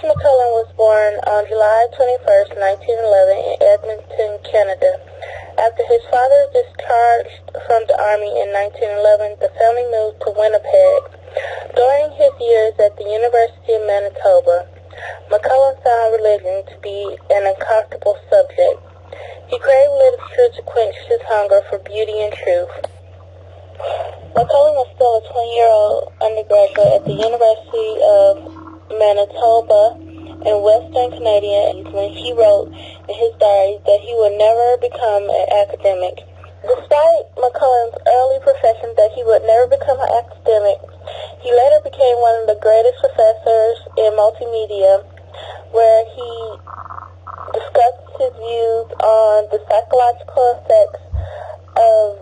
Mcluhan was born on July 21, 1911 in Edmonton, Canada. After his father discharged from the Army in 1911, the family moved to Winnipeg. During his years at the University of Manitoba, Mcluhan found religion to be an uncomfortable subject. He craved literature to quench his hunger for beauty and truth. Mcluhan was still a 20-year-old undergraduate at the University of Manitoba in Western Canada when he wrote in his diary that he would never become an academic. Despite Mcluhan's early profession that he would never become an academic, he later became one of the greatest professors in multimedia, where he discussed his views on the psychological effects of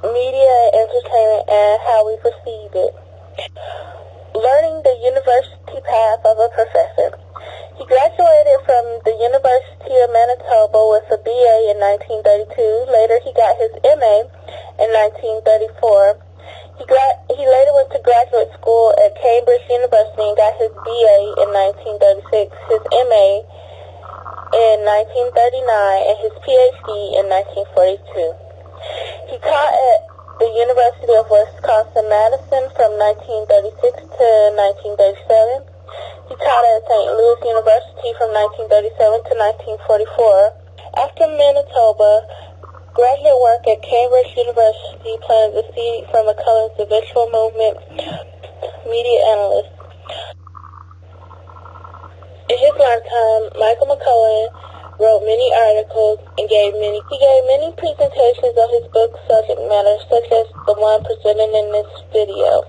media and entertainment and how we perceive it. Learning the university path of a professor. He graduated from the University of Manitoba with a BA in 1932. Later, he got his MA in 1934. He later went to graduate school at Cambridge University and got his BA in 1936, his MA in 1939, and his PhD in 1942. He taught at the University of Wisconsin-Madison from 1936 to 1937. He taught at St. Louis University from 1937 to 1944. After Manitoba, graduate work at Cambridge University planted the seed for Mcluhan's eventual movement media analyst. In his lifetime, Michael Mcluhan wrote many articles and he gave many presentations on his book subject matter, such as the one presented in this video.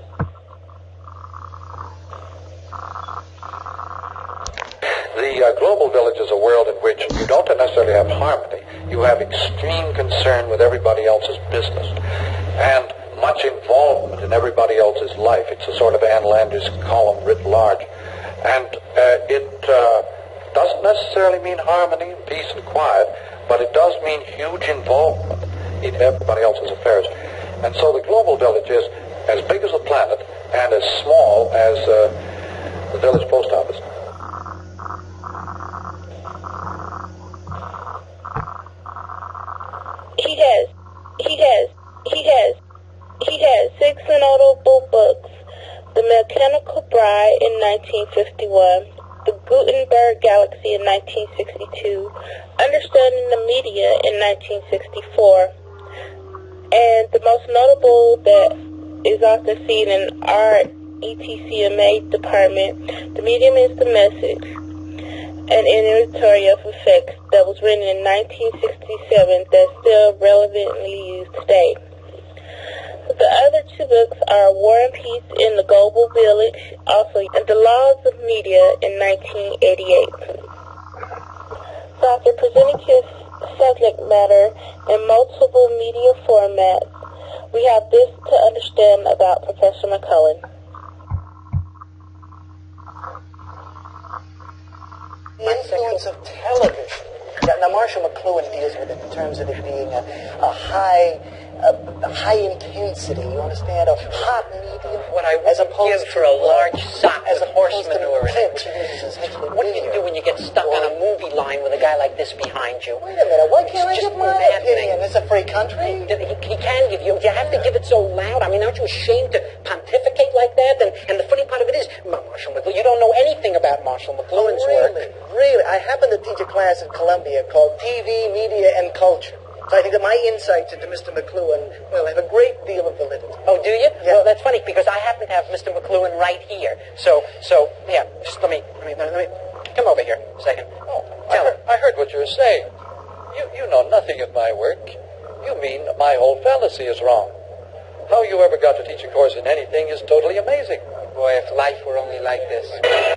The global village is a world in which you don't necessarily have harmony. You have extreme concern with everybody else's business and much involvement in everybody else's life. It's a sort of Ann Landers column writ large. And it doesn't necessarily mean harmony, peace, and quiet, but it does mean huge involvement in everybody else's affairs. And so the global village is as big as the planet and as small as the village post office. He has 6 notable books: The Mechanical Bride in 1951, The Gutenberg Galaxy in 1962, Understanding the Media in 1964, and the most notable that is often seen in our ETCMA department, The Medium is the Message, an inventory of effects that was written in 1967 that's still relevantly used today. The other 2 books are War and Peace in the Global Village, also, and The Laws of Media in 1988. So after presenting his subject matter in multiple media formats, we have this to understand about Professor Mcluhan. The influence of television. Now, Marshall Mcluhan deals with it in terms of it being a high intensity, you understand, a hot medium. What I would give for a large sock as with horse manure in it. What do you do when you get stuck on a movie line with a guy like this behind you? Wait a minute, why can't I It's give just my maddening. opinion? It's a free country. He can give you. You have to give it so loud. I mean, aren't you ashamed to pontificate like that? And the funny part of it is, Marshall McLuhan, you don't know anything about Marshall McLuhan's work. Really, I happen to teach a class at Columbia called TV, Media, and Culture. So I think that my insights into Mr. Mcluhan, well, have a great deal of validity. Oh, do you? Yeah. Well, that's funny because I happen to have Mr. Mcluhan right here. So yeah. Just let me come over here a second. Oh, I heard what you were saying. You know nothing of my work. You mean my whole fallacy is wrong. How you ever got to teach a course in anything is totally amazing. Boy, if life were only like this.